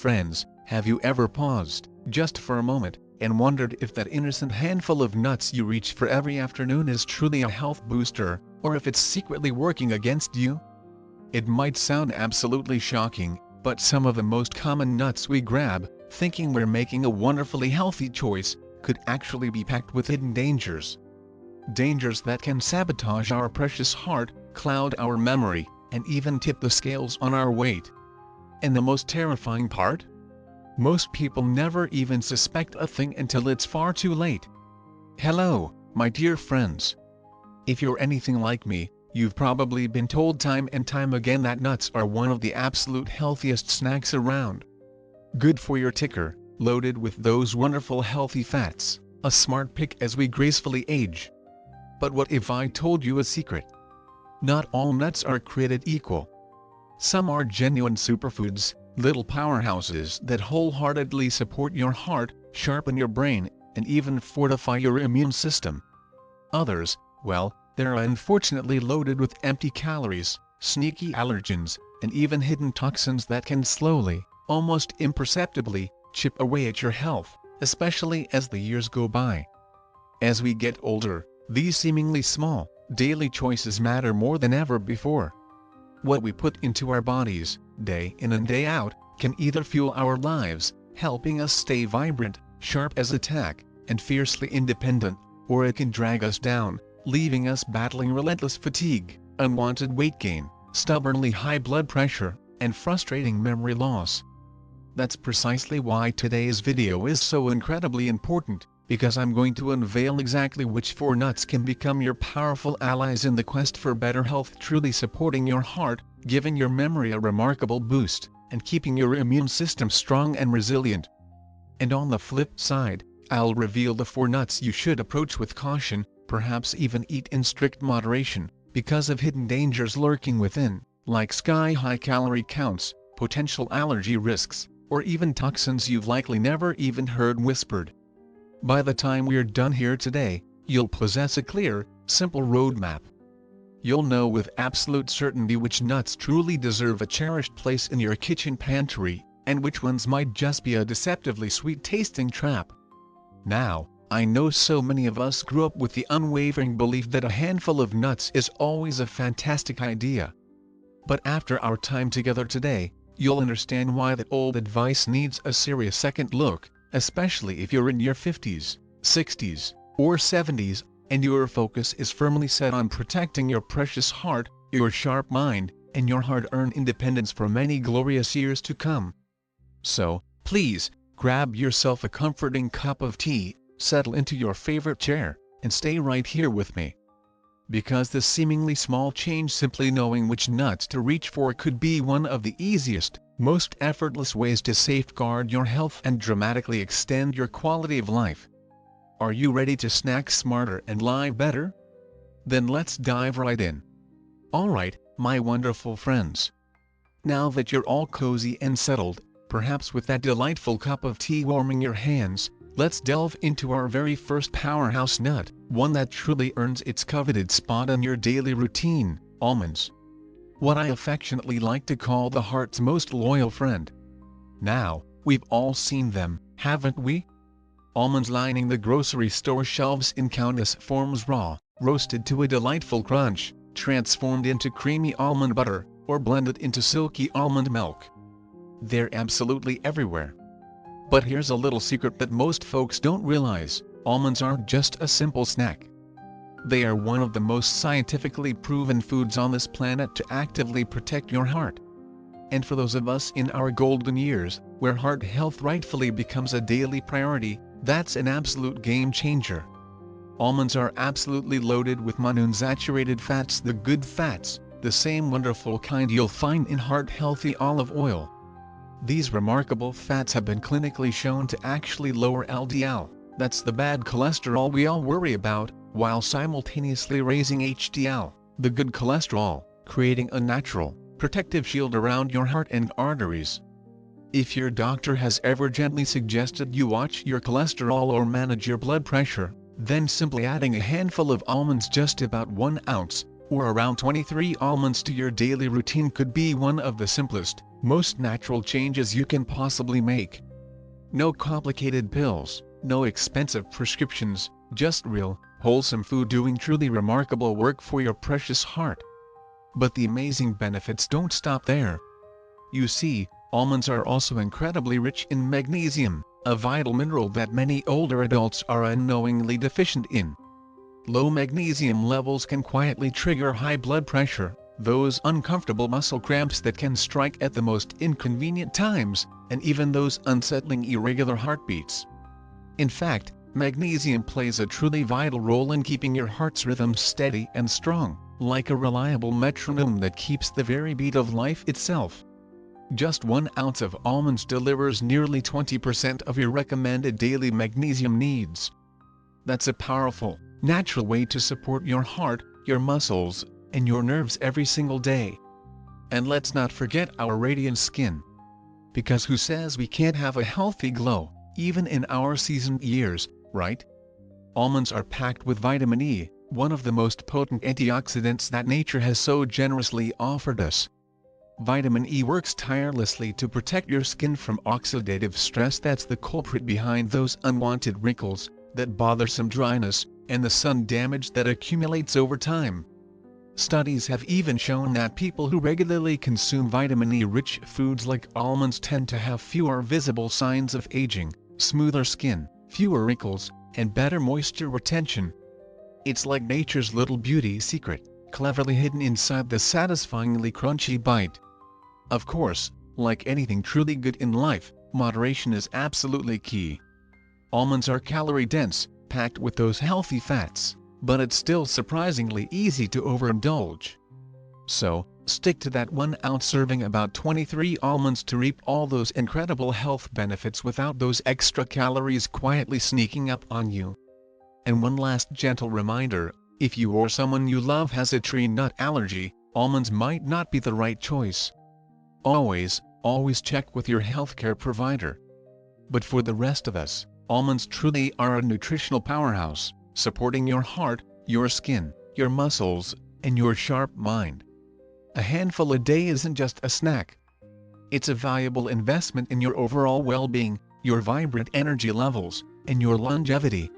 Friends, have you ever paused, just for a moment, and wondered if that innocent handful of nuts you reach for every afternoon is truly a health booster, or if it's secretly working against you? It might sound absolutely shocking, but some of the most common nuts we grab, thinking we're making a wonderfully healthy choice, could actually be packed with hidden dangers. Dangers that can sabotage our precious heart, cloud our memory, and even tip the scales on our weight. And the most terrifying part? Most people never even suspect a thing until it's far too late. Hello, my dear friends. If you're anything like me, you've probably been told time and time again that nuts are one of the absolute healthiest snacks around. Good for your ticker, loaded with those wonderful healthy fats, a smart pick as we gracefully age. But what if I told you a secret? Not all nuts are created equal. Some are genuine superfoods, little powerhouses that wholeheartedly support your heart, sharpen your brain, and even fortify your immune system. Others, well, they're unfortunately loaded with empty calories, sneaky allergens, and even hidden toxins that can slowly, almost imperceptibly, chip away at your health, especially as the years go by. As we get older, these seemingly small, daily choices matter more than ever before. What we put into our bodies, day in and day out, can either fuel our lives, helping us stay vibrant, sharp as a tack, and fiercely independent, or it can drag us down, leaving us battling relentless fatigue, unwanted weight gain, stubbornly high blood pressure, and frustrating memory loss. That's precisely why today's video is so incredibly important, because I'm going to unveil exactly which 4 nuts can become your powerful allies in the quest for better health, truly supporting your heart, giving your memory a remarkable boost, and keeping your immune system strong and resilient. And on the flip side, I'll reveal the 4 nuts you should approach with caution, perhaps even eat in strict moderation, because of hidden dangers lurking within, like sky-high calorie counts, potential allergy risks, or even toxins you've likely never even heard whispered. By the time we're done here today, you'll possess a clear, simple roadmap. You'll know with absolute certainty which nuts truly deserve a cherished place in your kitchen pantry, and which ones might just be a deceptively sweet-tasting trap. Now, I know so many of us grew up with the unwavering belief that a handful of nuts is always a fantastic idea. But after our time together today, you'll understand why that old advice needs a serious second look, especially if you're in your 50s, 60s, or 70s, and your focus is firmly set on protecting your precious heart, your sharp mind, and your hard-earned independence for many glorious years to come. So, please, grab yourself a comforting cup of tea, settle into your favorite chair, and stay right here with me. Because this seemingly small change, simply knowing which nuts to reach for, could be one of the easiest, most effortless ways to safeguard your health and dramatically extend your quality of life. Are you ready to snack smarter and live better? Then let's dive right in. Alright, my wonderful friends. Now that you're all cozy and settled, perhaps with that delightful cup of tea warming your hands, let's delve into our very first powerhouse nut, one that truly earns its coveted spot on your daily routine: almonds. What I affectionately like to call the heart's most loyal friend. Now, we've all seen them, haven't we? Almonds lining the grocery store shelves in countless forms: raw, roasted to a delightful crunch, transformed into creamy almond butter, or blended into silky almond milk. They're absolutely everywhere. But here's a little secret that most folks don't realize: almonds aren't just a simple snack. They are one of the most scientifically proven foods on this planet to actively protect your heart. And for those of us in our golden years, where heart health rightfully becomes a daily priority, that's an absolute game changer. Almonds are absolutely loaded with monounsaturated fats, the good fats, the same wonderful kind you'll find in heart-healthy olive oil. These remarkable fats have been clinically shown to actually lower LDL, that's the bad cholesterol we all worry about, while simultaneously raising HDL, the good cholesterol, creating a natural, protective shield around your heart and arteries. If your doctor has ever gently suggested you watch your cholesterol or manage your blood pressure, then simply adding a handful of almonds, just about 1 ounce, or around 23 almonds to your daily routine could be one of the simplest, most natural changes you can possibly make. No complicated pills, no expensive prescriptions, just real, wholesome food doing truly remarkable work for your precious heart. But the amazing benefits don't stop there. You see, almonds are also incredibly rich in magnesium, a vital mineral that many older adults are unknowingly deficient in. Low magnesium levels can quietly trigger high blood pressure, those uncomfortable muscle cramps that can strike at the most inconvenient times, and even those unsettling irregular heartbeats. In fact, magnesium plays a truly vital role in keeping your heart's rhythm steady and strong, like a reliable metronome that keeps the very beat of life itself. Just 1 ounce of almonds delivers nearly 20% of your recommended daily magnesium needs. That's a powerful, natural way to support your heart, your muscles, and your nerves every single day. And let's not forget our radiant skin. Because who says we can't have a healthy glow, even in our seasoned years, right? Almonds are packed with vitamin E, one of the most potent antioxidants that nature has so generously offered us. Vitamin E works tirelessly to protect your skin from oxidative stress that's the culprit behind those unwanted wrinkles, that bothersome dryness, and the sun damage that accumulates over time. Studies have even shown that people who regularly consume vitamin E-rich foods like almonds tend to have fewer visible signs of aging, smoother skin, fewer wrinkles, and better moisture retention. It's like nature's little beauty secret, cleverly hidden inside the satisfyingly crunchy bite. Of course, like anything truly good in life, moderation is absolutely key. Almonds are calorie-dense, packed with those healthy fats, but it's still surprisingly easy to overindulge. So, stick to that 1 ounce serving, about 23 almonds, to reap all those incredible health benefits without those extra calories quietly sneaking up on you. And one last gentle reminder, if you or someone you love has a tree nut allergy, almonds might not be the right choice. Always check with your healthcare provider. But for the rest of us, almonds truly are a nutritional powerhouse, supporting your heart, your skin, your muscles, and your sharp mind. A handful a day isn't just a snack. It's a valuable investment in your overall well-being, your vibrant energy levels, and your longevity.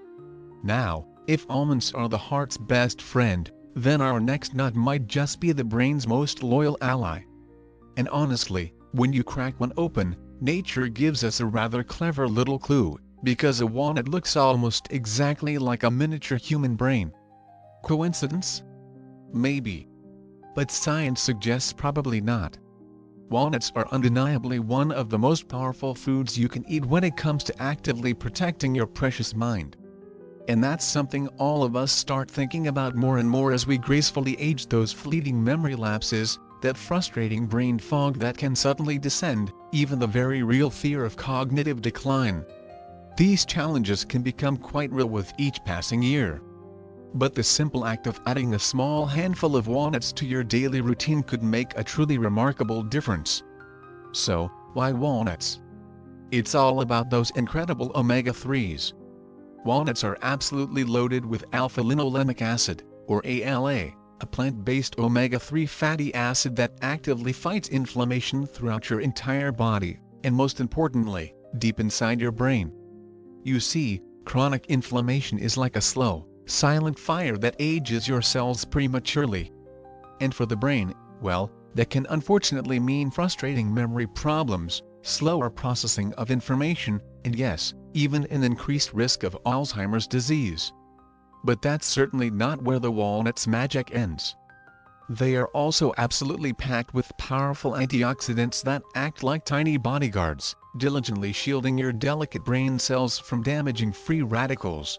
Now, if almonds are the heart's best friend, then our next nut might just be the brain's most loyal ally. And honestly, when you crack one open, nature gives us a rather clever little clue, because a walnut looks almost exactly like a miniature human brain. Coincidence? Maybe. But science suggests probably not. Walnuts are undeniably one of the most powerful foods you can eat when it comes to actively protecting your precious mind. And that's something all of us start thinking about more and more as we gracefully age, those fleeting memory lapses, that frustrating brain fog that can suddenly descend, even the very real fear of cognitive decline. These challenges can become quite real with each passing year. But the simple act of adding a small handful of walnuts to your daily routine could make a truly remarkable difference. So, why walnuts? It's all about those incredible omega-3s. Walnuts are absolutely loaded with alpha-linolenic acid, or ALA, a plant-based omega-3 fatty acid that actively fights inflammation throughout your entire body, and most importantly, deep inside your brain. You see, chronic inflammation is like a slow, silent fire that ages your cells prematurely. And for the brain, well, that can unfortunately mean frustrating memory problems, slower processing of information, and yes, even an increased risk of Alzheimer's disease. But that's certainly not where the walnut's magic ends. They are also absolutely packed with powerful antioxidants that act like tiny bodyguards, diligently shielding your delicate brain cells from damaging free radicals.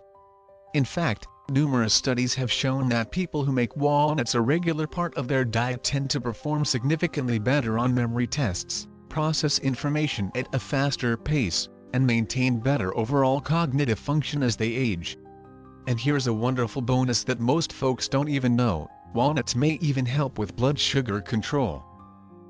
In fact, numerous studies have shown that people who make walnuts a regular part of their diet tend to perform significantly better on memory tests, process information at a faster pace, and maintain better overall cognitive function as they age. And here's a wonderful bonus that most folks don't even know: walnuts may even help with blood sugar control.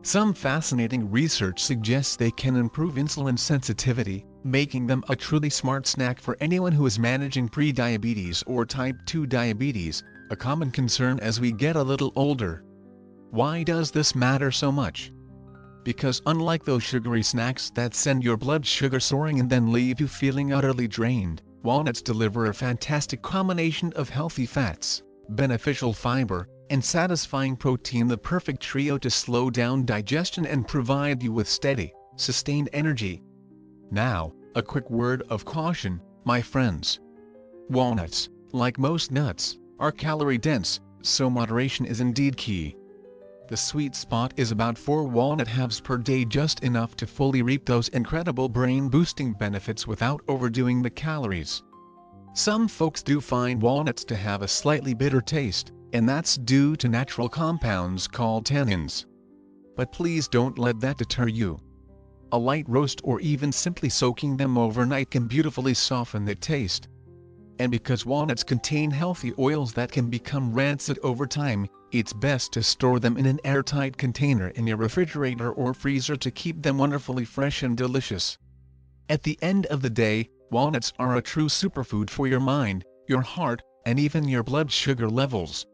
Some fascinating research suggests they can improve insulin sensitivity, making them a truly smart snack for anyone who is managing pre-diabetes or type 2 diabetes, a common concern as we get a little older. Why does this matter so much? Because unlike those sugary snacks that send your blood sugar soaring and then leave you feeling utterly drained, walnuts deliver a fantastic combination of healthy fats, beneficial fiber, and satisfying protein, the perfect trio to slow down digestion and provide you with steady, sustained energy. Now, a quick word of caution, my friends. Walnuts, like most nuts, are calorie-dense, so moderation is indeed key. The sweet spot is about 4 walnut halves per day, just enough to fully reap those incredible brain-boosting benefits without overdoing the calories. Some folks do find walnuts to have a slightly bitter taste, and that's due to natural compounds called tannins. But please don't let that deter you. A light roast or even simply soaking them overnight can beautifully soften the taste. And because walnuts contain healthy oils that can become rancid over time, it's best to store them in an airtight container in your refrigerator or freezer to keep them wonderfully fresh and delicious. At the end of the day, walnuts are a true superfood for your mind, your heart, and even your blood sugar levels.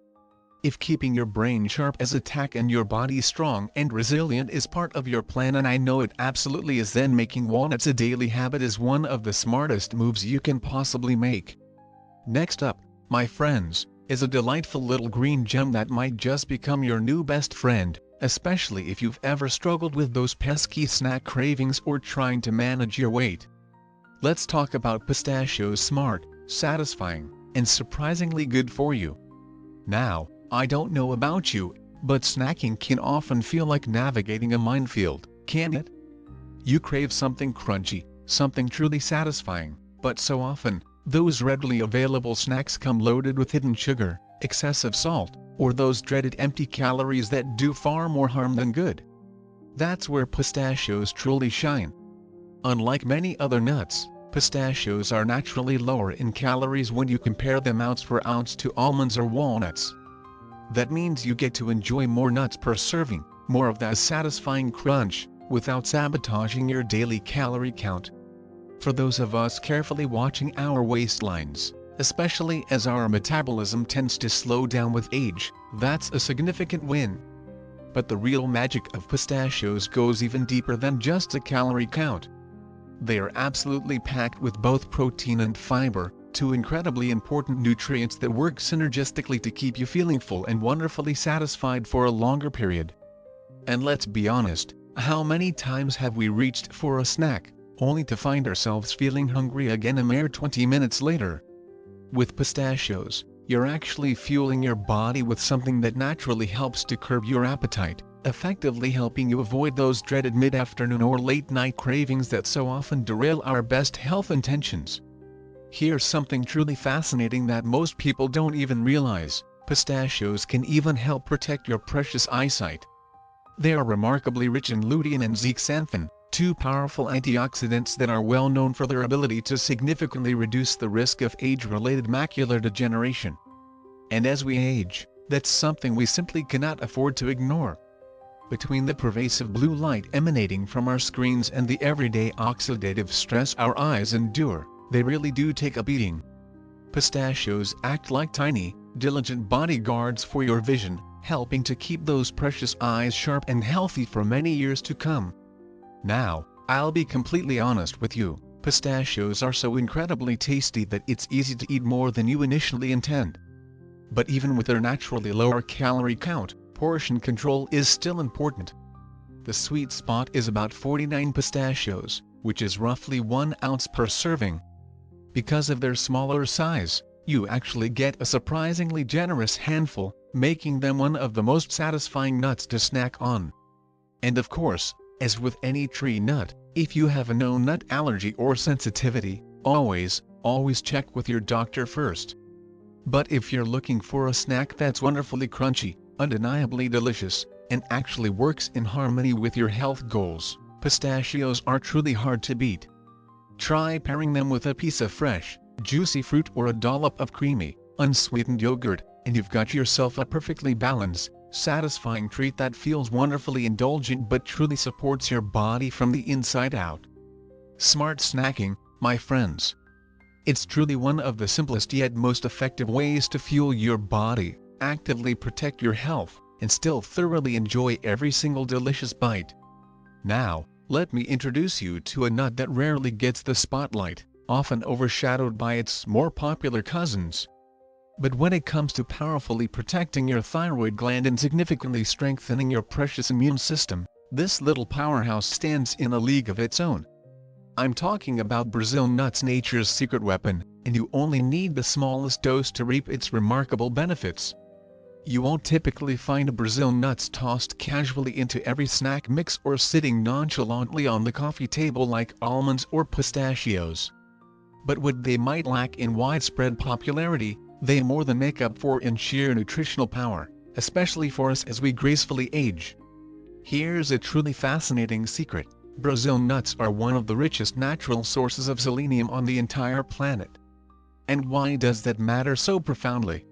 If keeping your brain sharp as a tack and your body strong and resilient is part of your plan, and I know it absolutely is, then making walnuts a daily habit is one of the smartest moves you can possibly make. Next up, my friends, is a delightful little green gem that might just become your new best friend, especially if you've ever struggled with those pesky snack cravings or trying to manage your weight. Let's talk about pistachios. Smart, satisfying, and surprisingly good for you. Now, I don't know about you, but snacking can often feel like navigating a minefield, can't it? You crave something crunchy, something truly satisfying, but so often, those readily available snacks come loaded with hidden sugar, excessive salt, or those dreaded empty calories that do far more harm than good. That's where pistachios truly shine. Unlike many other nuts, pistachios are naturally lower in calories when you compare them ounce for ounce to almonds or walnuts. That means you get to enjoy more nuts per serving, more of that satisfying crunch, without sabotaging your daily calorie count. For those of us carefully watching our waistlines, especially as our metabolism tends to slow down with age, that's a significant win. But the real magic of pistachios goes even deeper than just a calorie count. They are absolutely packed with both protein and fiber, 2 incredibly important nutrients that work synergistically to keep you feeling full and wonderfully satisfied for a longer period. And let's be honest, how many times have we reached for a snack, only to find ourselves feeling hungry again a mere 20 minutes later? With pistachios, you're actually fueling your body with something that naturally helps to curb your appetite, effectively helping you avoid those dreaded mid-afternoon or late-night cravings that so often derail our best health intentions. Here's something truly fascinating that most people don't even realize: pistachios can even help protect your precious eyesight. They are remarkably rich in lutein and zeaxanthin, 2 powerful antioxidants that are well known for their ability to significantly reduce the risk of age-related macular degeneration. And as we age, that's something we simply cannot afford to ignore. Between the pervasive blue light emanating from our screens and the everyday oxidative stress our eyes endure, they really do take a beating. Pistachios act like tiny, diligent bodyguards for your vision, helping to keep those precious eyes sharp and healthy for many years to come. Now, I'll be completely honest with you, pistachios are so incredibly tasty that it's easy to eat more than you initially intend. But even with their naturally lower calorie count, portion control is still important. The sweet spot is about 49 pistachios, which is roughly 1 ounce per serving. Because of their smaller size, you actually get a surprisingly generous handful, making them one of the most satisfying nuts to snack on. And of course, as with any tree nut, if you have a known nut allergy or sensitivity, always check with your doctor first. But if you're looking for a snack that's wonderfully crunchy, undeniably delicious, and actually works in harmony with your health goals, pistachios are truly hard to beat. Try pairing them with a piece of fresh, juicy fruit or a dollop of creamy, unsweetened yogurt, and you've got yourself a perfectly balanced, satisfying treat that feels wonderfully indulgent but truly supports your body from the inside out. Smart snacking, my friends. It's truly one of the simplest yet most effective ways to fuel your body, actively protect your health, and still thoroughly enjoy every single delicious bite. Now, let me introduce you to a nut that rarely gets the spotlight, often overshadowed by its more popular cousins. But when it comes to powerfully protecting your thyroid gland and significantly strengthening your precious immune system, this little powerhouse stands in a league of its own. I'm talking about Brazil nuts, nature's secret weapon, and you only need the smallest dose to reap its remarkable benefits. You won't typically find Brazil nuts tossed casually into every snack mix or sitting nonchalantly on the coffee table like almonds or pistachios. But what they might lack in widespread popularity, they more than make up for in sheer nutritional power, especially for us as we gracefully age. Here's a truly fascinating secret. Brazil nuts are one of the richest natural sources of selenium on the entire planet. And why does that matter so profoundly?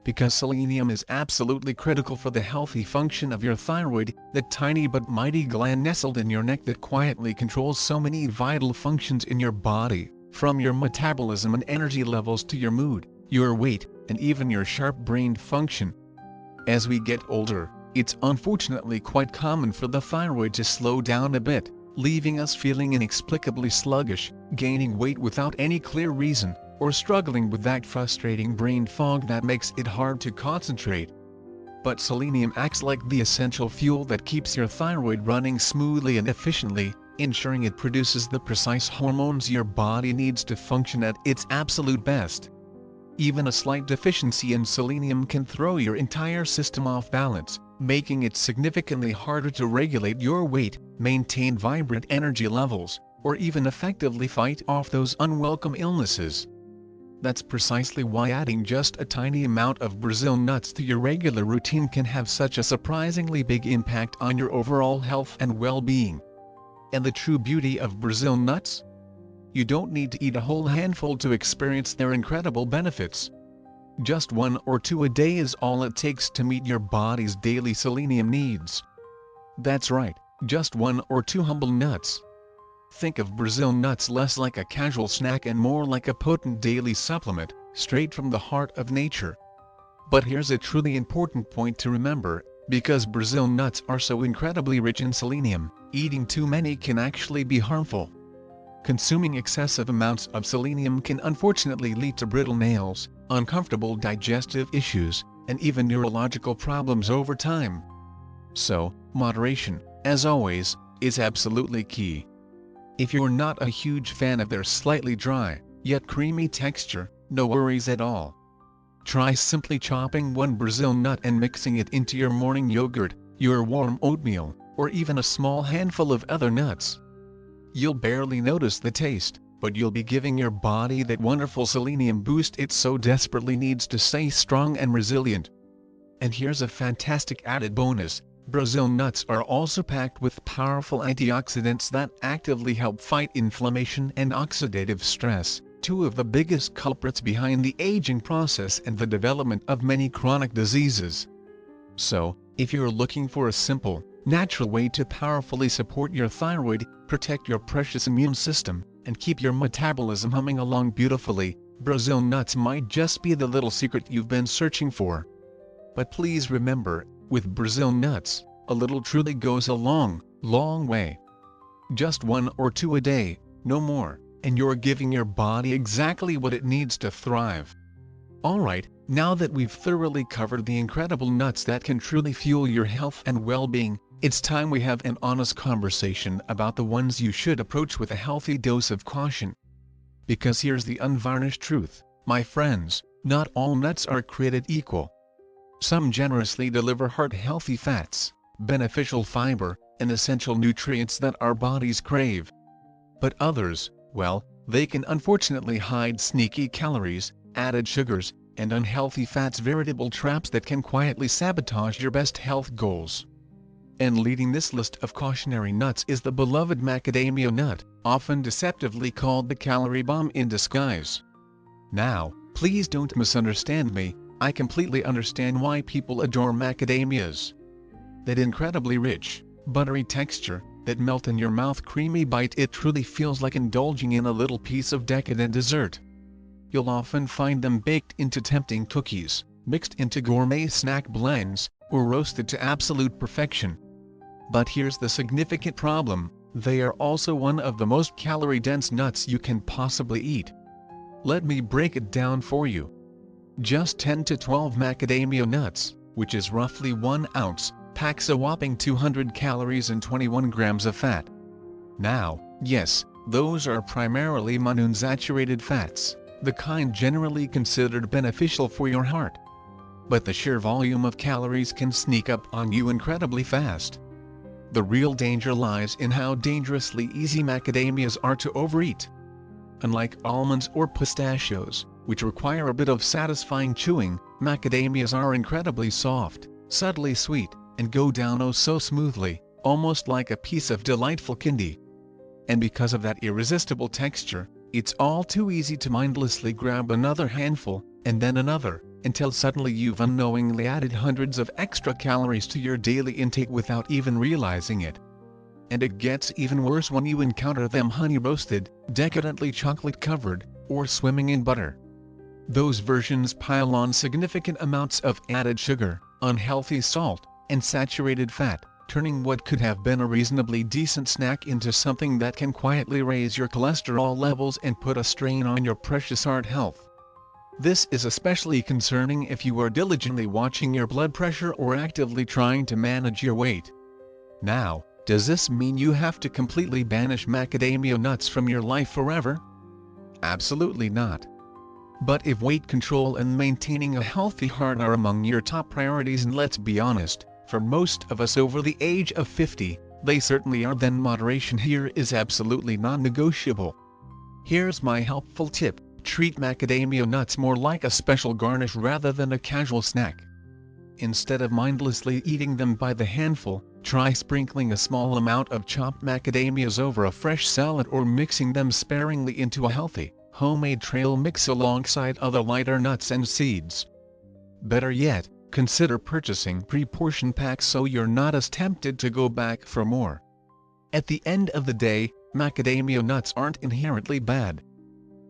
Because selenium is absolutely critical for the healthy function of your thyroid, the tiny but mighty gland nestled in your neck that quietly controls so many vital functions in your body, from your metabolism and energy levels to your mood, your weight, and even your sharp-brained function. As we get older, it's unfortunately quite common for the thyroid to slow down a bit, leaving us feeling inexplicably sluggish, gaining weight without any clear reason, or struggling with that frustrating brain fog that makes it hard to concentrate. But selenium acts like the essential fuel that keeps your thyroid running smoothly and efficiently, ensuring it produces the precise hormones your body needs to function at its absolute best. Even a slight deficiency in selenium can throw your entire system off balance, making it significantly harder to regulate your weight, maintain vibrant energy levels, or even effectively fight off those unwelcome illnesses. That's precisely why adding just a tiny amount of Brazil nuts to your regular routine can have such a surprisingly big impact on your overall health and well-being. And the true beauty of Brazil nuts? You don't need to eat a whole handful to experience their incredible benefits. Just 1 or 2 a day is all it takes to meet your body's daily selenium needs. That's right, just 1 or 2 humble nuts. Think of Brazil nuts less like a casual snack and more like a potent daily supplement, straight from the heart of nature. But here's a truly important point to remember: because Brazil nuts are so incredibly rich in selenium, eating too many can actually be harmful. Consuming excessive amounts of selenium can unfortunately lead to brittle nails, uncomfortable digestive issues, and even neurological problems over time. So, moderation, as always, is absolutely key. If you're not a huge fan of their slightly dry, yet creamy texture, no worries at all. Try simply chopping 1 Brazil nut and mixing it into your morning yogurt, your warm oatmeal, or even a small handful of other nuts. You'll barely notice the taste, but you'll be giving your body that wonderful selenium boost it so desperately needs to stay strong and resilient. And here's a fantastic added bonus: Brazil nuts are also packed with powerful antioxidants that actively help fight inflammation and oxidative stress, 2 of the biggest culprits behind the aging process and the development of many chronic diseases. So, if you're looking for a simple, natural way to powerfully support your thyroid, protect your precious immune system, and keep your metabolism humming along beautifully, Brazil nuts might just be the little secret you've been searching for. But please remember, with Brazil nuts, a little truly goes a long, long way. Just 1 or 2 a day, no more, and you're giving your body exactly what it needs to thrive. Alright, now that we've thoroughly covered the incredible nuts that can truly fuel your health and well-being, it's time we have an honest conversation about the ones you should approach with a healthy dose of caution. Because here's the unvarnished truth, my friends: not all nuts are created equal. Some generously deliver heart-healthy fats, beneficial fiber, and essential nutrients that our bodies crave. But others, well, they can unfortunately hide sneaky calories, added sugars, and unhealthy fats, veritable traps that can quietly sabotage your best health goals. And leading this list of cautionary nuts is the beloved macadamia nut, often deceptively called the calorie bomb in disguise. Now, please don't misunderstand me, I completely understand why people adore macadamias. That incredibly rich, buttery texture, that melt in your mouth creamy bite, it truly feels like indulging in a little piece of decadent dessert. You'll often find them baked into tempting cookies, mixed into gourmet snack blends, or roasted to absolute perfection. But here's the significant problem: they are also one of the most calorie-dense nuts you can possibly eat. Let me break it down for you. Just 10 to 12 macadamia nuts, which is roughly 1 ounce, packs a whopping 200 calories and 21 grams of fat. Now, yes, those are primarily monounsaturated fats, the kind generally considered beneficial for your heart. But the sheer volume of calories can sneak up on you incredibly fast. The real danger lies in how dangerously easy macadamias are to overeat. Unlike almonds or pistachios, which require a bit of satisfying chewing, macadamias are incredibly soft, subtly sweet, and go down oh so smoothly, almost like a piece of delightful candy. And because of that irresistible texture, it's all too easy to mindlessly grab another handful, and then another, until suddenly you've unknowingly added hundreds of extra calories to your daily intake without even realizing it. And it gets even worse when you encounter them honey-roasted, decadently chocolate-covered, or swimming in butter. Those versions pile on significant amounts of added sugar, unhealthy salt, and saturated fat, turning what could have been a reasonably decent snack into something that can quietly raise your cholesterol levels and put a strain on your precious heart health. This is especially concerning if you are diligently watching your blood pressure or actively trying to manage your weight. Now, does this mean you have to completely banish macadamia nuts from your life forever? Absolutely not. But if weight control and maintaining a healthy heart are among your top priorities, and let's be honest, for most of us over the age of 50, they certainly are, then moderation here is absolutely non-negotiable. Here's my helpful tip: treat macadamia nuts more like a special garnish rather than a casual snack. Instead of mindlessly eating them by the handful, try sprinkling a small amount of chopped macadamias over a fresh salad or mixing them sparingly into a healthy, homemade trail mix alongside other lighter nuts and seeds. Better yet, consider purchasing pre-portioned packs so you're not as tempted to go back for more. At the end of the day, macadamia nuts aren't inherently bad.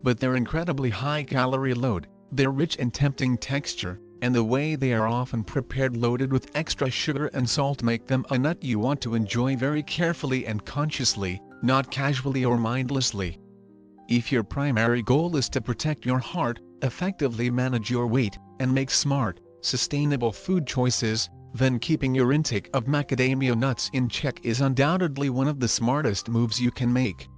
But their incredibly high calorie load, their rich and tempting texture, and the way they are often prepared loaded with extra sugar and salt make them a nut you want to enjoy very carefully and consciously, not casually or mindlessly. If your primary goal is to protect your heart, effectively manage your weight, and make smart, sustainable food choices, then keeping your intake of macadamia nuts in check is undoubtedly one of the smartest moves you can make.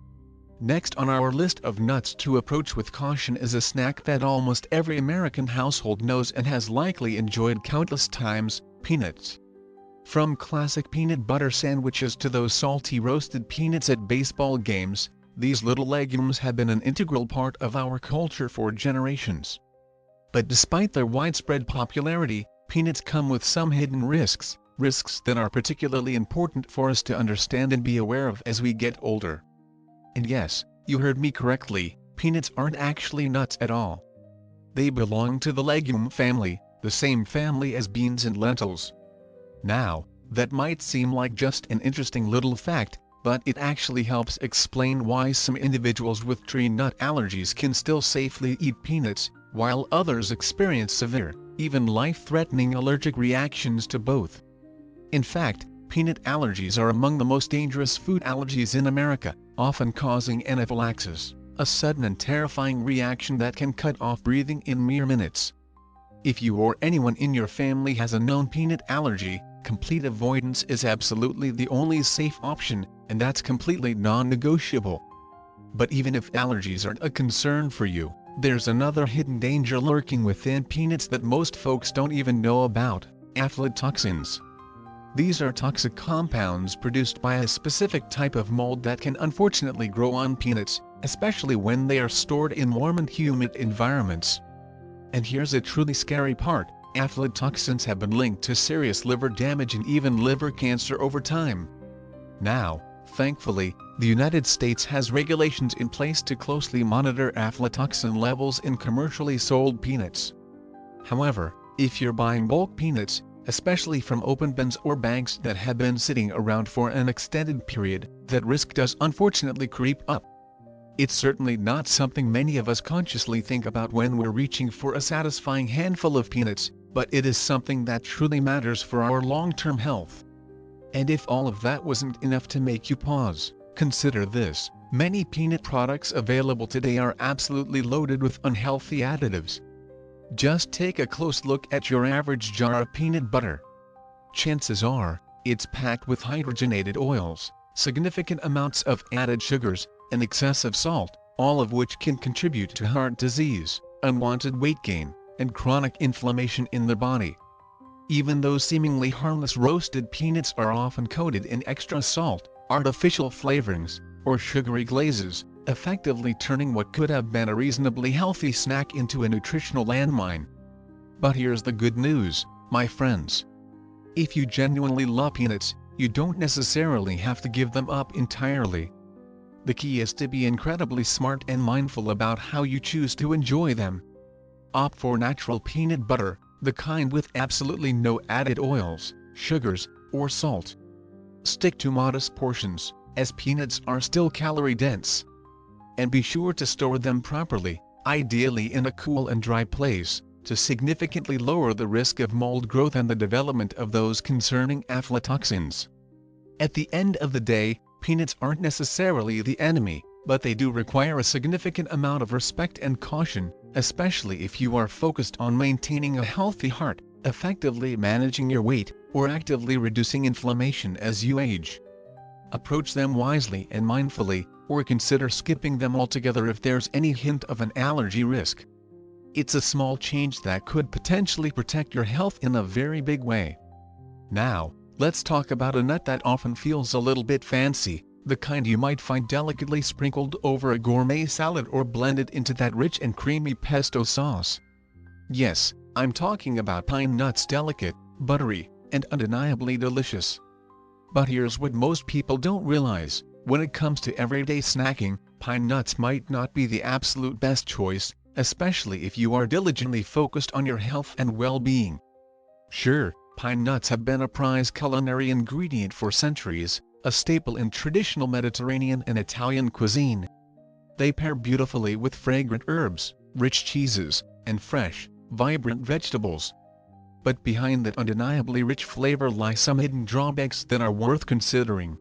Next on our list of nuts to approach with caution is a snack that almost every American household knows and has likely enjoyed countless times: peanuts. From classic peanut butter sandwiches to those salty roasted peanuts at baseball games, these little legumes have been an integral part of our culture for generations. But despite their widespread popularity, peanuts come with some hidden risks that are particularly important for us to understand and be aware of as we get older. And yes, you heard me correctly, peanuts aren't actually nuts at all. They belong to the legume family, the same family as beans and lentils. Now, that might seem like just an interesting little fact, but it actually helps explain why some individuals with tree nut allergies can still safely eat peanuts, while others experience severe, even life-threatening allergic reactions to both. In fact, peanut allergies are among the most dangerous food allergies in America, often causing anaphylaxis, a sudden and terrifying reaction that can cut off breathing in mere minutes. If you or anyone in your family has a known peanut allergy, complete avoidance is absolutely the only safe option, and that's completely non-negotiable. But even if allergies aren't a concern for you, there's another hidden danger lurking within peanuts that most folks don't even know about: aflatoxins. These are toxic compounds produced by a specific type of mold that can unfortunately grow on peanuts, especially when they are stored in warm and humid environments. And here's a truly scary part: aflatoxins have been linked to serious liver damage and even liver cancer over time. Now, thankfully, the United States has regulations in place to closely monitor aflatoxin levels in commercially sold peanuts. However, if you're buying bulk peanuts, especially from open bins or bags that have been sitting around for an extended period, that risk does unfortunately creep up. It's certainly not something many of us consciously think about when we're reaching for a satisfying handful of peanuts, but it is something that truly matters for our long-term health. And if all of that wasn't enough to make you pause, consider this: many peanut products available today are absolutely loaded with unhealthy additives. Just take a close look at your average jar of peanut butter. Chances are, it's packed with hydrogenated oils, significant amounts of added sugars, and excessive salt, all of which can contribute to heart disease, unwanted weight gain, and chronic inflammation in the body. Even those seemingly harmless roasted peanuts are often coated in extra salt, artificial flavorings, or sugary glazes, effectively turning what could have been a reasonably healthy snack into a nutritional landmine. But here's the good news, my friends. If you genuinely love peanuts, you don't necessarily have to give them up entirely. The key is to be incredibly smart and mindful about how you choose to enjoy them. Opt for natural peanut butter, the kind with absolutely no added oils, sugars, or salt. Stick to modest portions, as peanuts are still calorie-dense. And be sure to store them properly, ideally in a cool and dry place, to significantly lower the risk of mold growth and the development of those concerning aflatoxins. At the end of the day, peanuts aren't necessarily the enemy, but they do require a significant amount of respect and caution, especially if you are focused on maintaining a healthy heart, effectively managing your weight, or actively reducing inflammation as you age. Approach them wisely and mindfully, or consider skipping them altogether if there's any hint of an allergy risk. It's a small change that could potentially protect your health in a very big way. Now, let's talk about a nut that often feels a little bit fancy, the kind you might find delicately sprinkled over a gourmet salad or blended into that rich and creamy pesto sauce. Yes, I'm talking about pine nuts, delicate, buttery, and undeniably delicious. But here's what most people don't realize: when it comes to everyday snacking, pine nuts might not be the absolute best choice, especially if you are diligently focused on your health and well-being. Sure, pine nuts have been a prized culinary ingredient for centuries, a staple in traditional Mediterranean and Italian cuisine. They pair beautifully with fragrant herbs, rich cheeses, and fresh, vibrant vegetables. But behind that undeniably rich flavor lie some hidden drawbacks that are worth considering.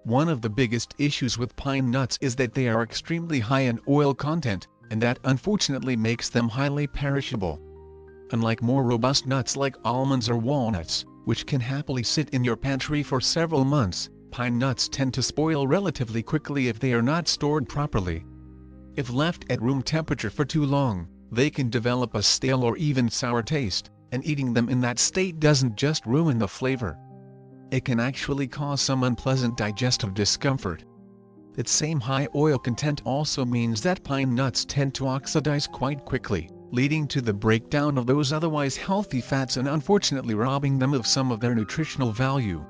One of the biggest issues with pine nuts is that they are extremely high in oil content, and that unfortunately makes them highly perishable. Unlike more robust nuts like almonds or walnuts, which can happily sit in your pantry for several months, pine nuts tend to spoil relatively quickly if they are not stored properly. If left at room temperature for too long, they can develop a stale or even sour taste, and eating them in that state doesn't just ruin the flavor. It can actually cause some unpleasant digestive discomfort. That same high oil content also means that pine nuts tend to oxidize quite quickly, leading to the breakdown of those otherwise healthy fats and unfortunately robbing them of some of their nutritional value.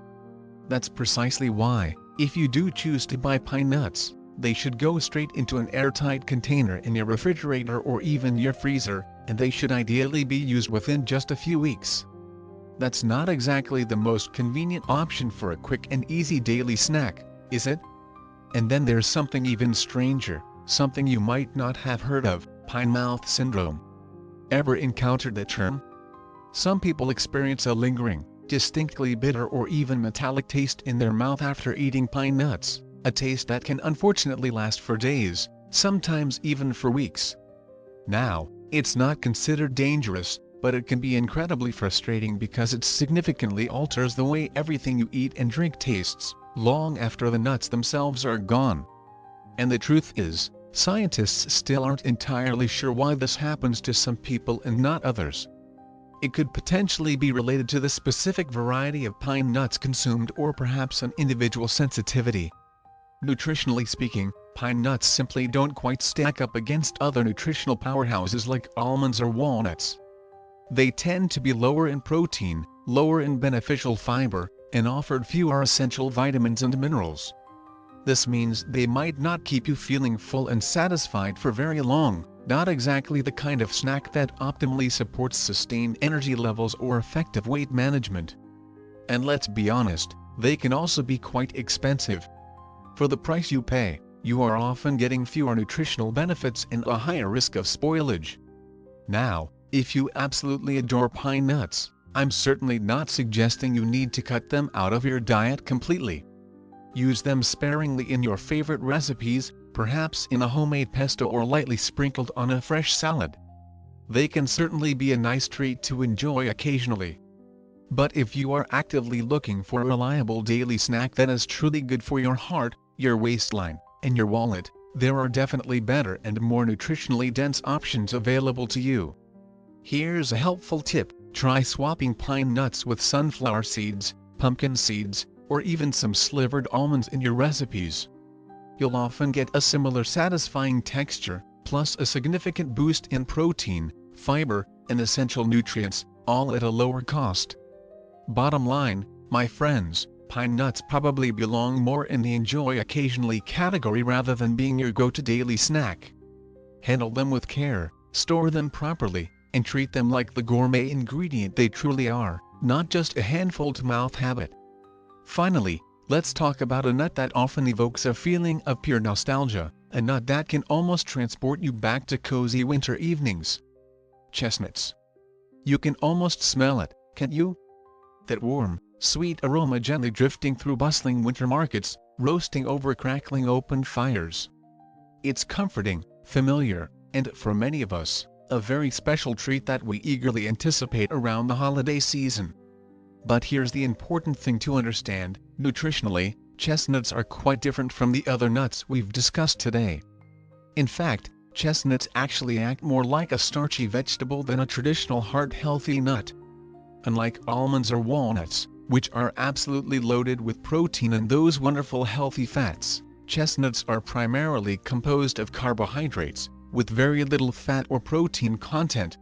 That's precisely why, if you do choose to buy pine nuts, they should go straight into an airtight container in your refrigerator or even your freezer, and they should ideally be used within just a few weeks. That's not exactly the most convenient option for a quick and easy daily snack, is it? And then there's something even stranger, something you might not have heard of: pine mouth syndrome. Ever encountered that term? Some people experience a lingering, distinctly bitter or even metallic taste in their mouth after eating pine nuts, a taste that can unfortunately last for days, sometimes even for weeks. Now, it's not considered dangerous, but it can be incredibly frustrating because it significantly alters the way everything you eat and drink tastes, long after the nuts themselves are gone. And the truth is, scientists still aren't entirely sure why this happens to some people and not others. It could potentially be related to the specific variety of pine nuts consumed or perhaps an individual sensitivity. Nutritionally speaking, pine nuts simply don't quite stack up against other nutritional powerhouses like almonds or walnuts. They tend to be lower in protein, lower in beneficial fiber, and offered fewer essential vitamins and minerals. This means they might not keep you feeling full and satisfied for very long, not exactly the kind of snack that optimally supports sustained energy levels or effective weight management. And let's be honest, they can also be quite expensive. For the price you pay, you are often getting fewer nutritional benefits and a higher risk of spoilage. Now, if you absolutely adore pine nuts, I'm certainly not suggesting you need to cut them out of your diet completely. Use them sparingly in your favorite recipes, perhaps in a homemade pesto or lightly sprinkled on a fresh salad. They can certainly be a nice treat to enjoy occasionally. But if you are actively looking for a reliable daily snack that is truly good for your heart, your waistline, and your wallet, there are definitely better and more nutritionally dense options available to you. Here's a helpful tip: try swapping pine nuts with sunflower seeds, pumpkin seeds, or even some slivered almonds in your recipes. You'll often get a similar satisfying texture, plus a significant boost in protein, fiber, and essential nutrients, all at a lower cost. Bottom line, my friends, pine nuts probably belong more in the enjoy occasionally category rather than being your go-to daily snack. Handle them with care, store them properly, and treat them like the gourmet ingredient they truly are, not just a handful-to-mouth habit. Finally, let's talk about a nut that often evokes a feeling of pure nostalgia, a nut that can almost transport you back to cozy winter evenings. Chestnuts. You can almost smell it, can't you? That warm, sweet aroma gently drifting through bustling winter markets, roasting over crackling open fires. It's comforting, familiar, and for many of us, a very special treat that we eagerly anticipate around the holiday season. But here's the important thing to understand: nutritionally, chestnuts are quite different from the other nuts we've discussed today. In fact, chestnuts actually act more like a starchy vegetable than a traditional heart-healthy nut. Unlike almonds or walnuts, which are absolutely loaded with protein and those wonderful healthy fats, chestnuts are primarily composed of carbohydrates, with very little fat or protein content.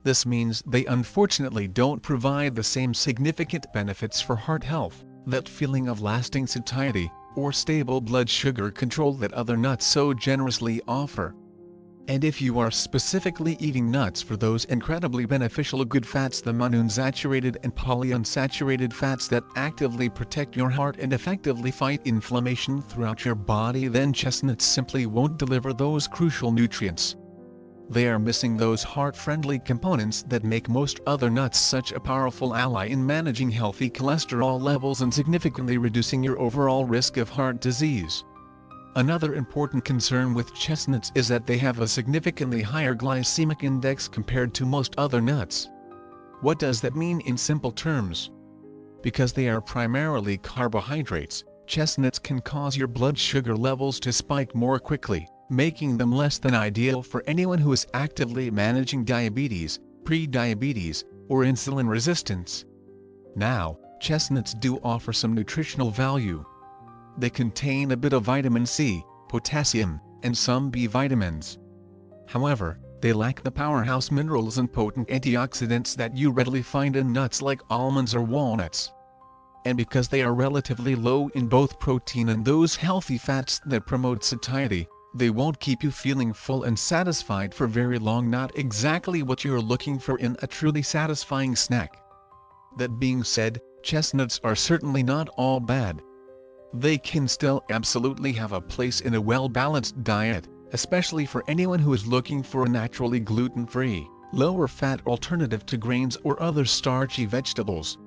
This means they unfortunately don't provide the same significant benefits for heart health, that feeling of lasting satiety, or stable blood sugar control that other nuts so generously offer. And if you are specifically eating nuts for those incredibly beneficial good fats, the monounsaturated and polyunsaturated fats that actively protect your heart and effectively fight inflammation throughout your body, then chestnuts simply won't deliver those crucial nutrients. They are missing those heart-friendly components that make most other nuts such a powerful ally in managing healthy cholesterol levels and significantly reducing your overall risk of heart disease. Another important concern with chestnuts is that they have a significantly higher glycemic index compared to most other nuts. What does that mean in simple terms? Because they are primarily carbohydrates, chestnuts can cause your blood sugar levels to spike more quickly, making them less than ideal for anyone who is actively managing diabetes, pre-diabetes, or insulin resistance. Now, chestnuts do offer some nutritional value. They contain a bit of vitamin C, potassium, and some B vitamins. However, they lack the powerhouse minerals and potent antioxidants that you readily find in nuts like almonds or walnuts. And because they are relatively low in both protein and those healthy fats that promote satiety, they won't keep you feeling full and satisfied for very long, not exactly what you're looking for in a truly satisfying snack. That being said, chestnuts are certainly not all bad. They can still absolutely have a place in a well-balanced diet, especially for anyone who is looking for a naturally gluten-free, lower-fat alternative to grains or other starchy vegetables.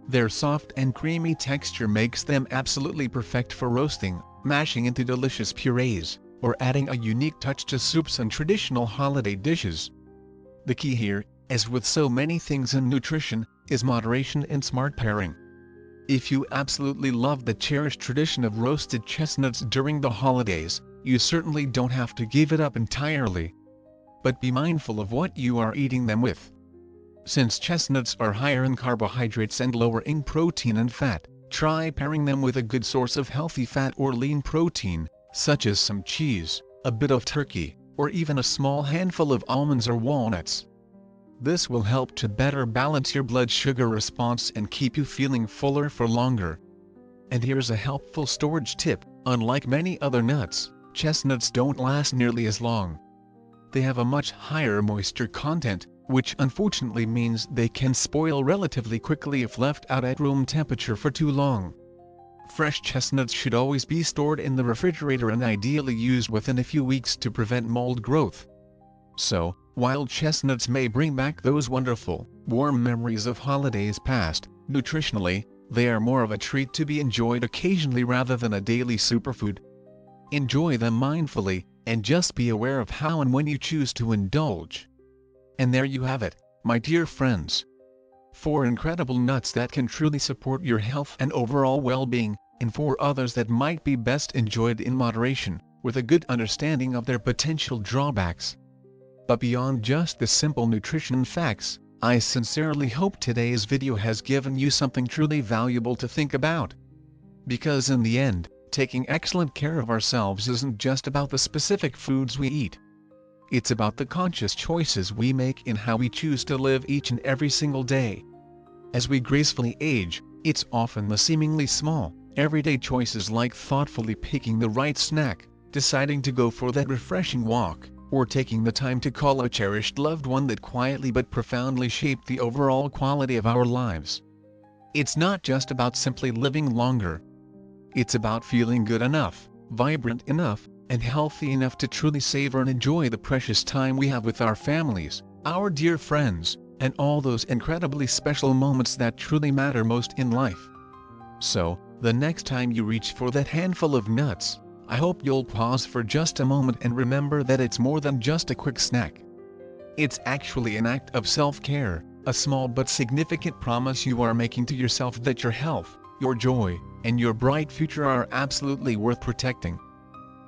Their soft and creamy texture makes them absolutely perfect for roasting, mashing into delicious purees, or adding a unique touch to soups and traditional holiday dishes. The key here, as with so many things in nutrition, is moderation and smart pairing. If you absolutely love the cherished tradition of roasted chestnuts during the holidays, you certainly don't have to give it up entirely. But be mindful of what you are eating them with. Since chestnuts are higher in carbohydrates and lower in protein and fat, try pairing them with a good source of healthy fat or lean protein, such as some cheese, a bit of turkey, or even a small handful of almonds or walnuts. This will help to better balance your blood sugar response and keep you feeling fuller for longer. And here's a helpful storage tip: unlike many other nuts, chestnuts don't last nearly as long. They have a much higher moisture content, which unfortunately means they can spoil relatively quickly if left out at room temperature for too long. Fresh chestnuts should always be stored in the refrigerator and ideally used within a few weeks to prevent mold growth. So, while chestnuts may bring back those wonderful, warm memories of holidays past, nutritionally, they are more of a treat to be enjoyed occasionally rather than a daily superfood. Enjoy them mindfully, and just be aware of how and when you choose to indulge. And there you have it, my dear friends. 4 incredible nuts that can truly support your health and overall well-being, and 4 others that might be best enjoyed in moderation, with a good understanding of their potential drawbacks. But beyond just the simple nutrition facts, I sincerely hope today's video has given you something truly valuable to think about. Because in the end, taking excellent care of ourselves isn't just about the specific foods we eat. It's about the conscious choices we make in how we choose to live each and every single day. As we gracefully age, it's often the seemingly small, everyday choices like thoughtfully picking the right snack, deciding to go for that refreshing walk, or taking the time to call a cherished loved one that quietly but profoundly shape the overall quality of our lives. It's not just about simply living longer. It's about feeling good enough, vibrant enough, and healthy enough to truly savor and enjoy the precious time we have with our families, our dear friends, and all those incredibly special moments that truly matter most in life. So, the next time you reach for that handful of nuts, I hope you'll pause for just a moment and remember that it's more than just a quick snack. It's actually an act of self-care, a small but significant promise you are making to yourself that your health, your joy, and your bright future are absolutely worth protecting.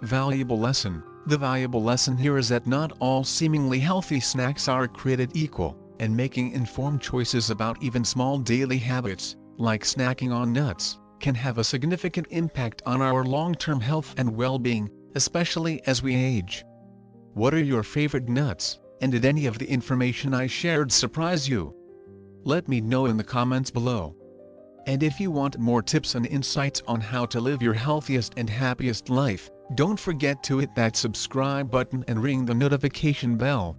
Valuable lesson. The valuable lesson here is that not all seemingly healthy snacks are created equal, and making informed choices about even small daily habits, like snacking on nuts, can have a significant impact on our long-term health and well-being, especially as we age. What are your favorite nuts, and did any of the information I shared surprise you? Let me know in the comments below. And if you want more tips and insights on how to live your healthiest and happiest life, don't forget to hit that subscribe button and ring the notification bell.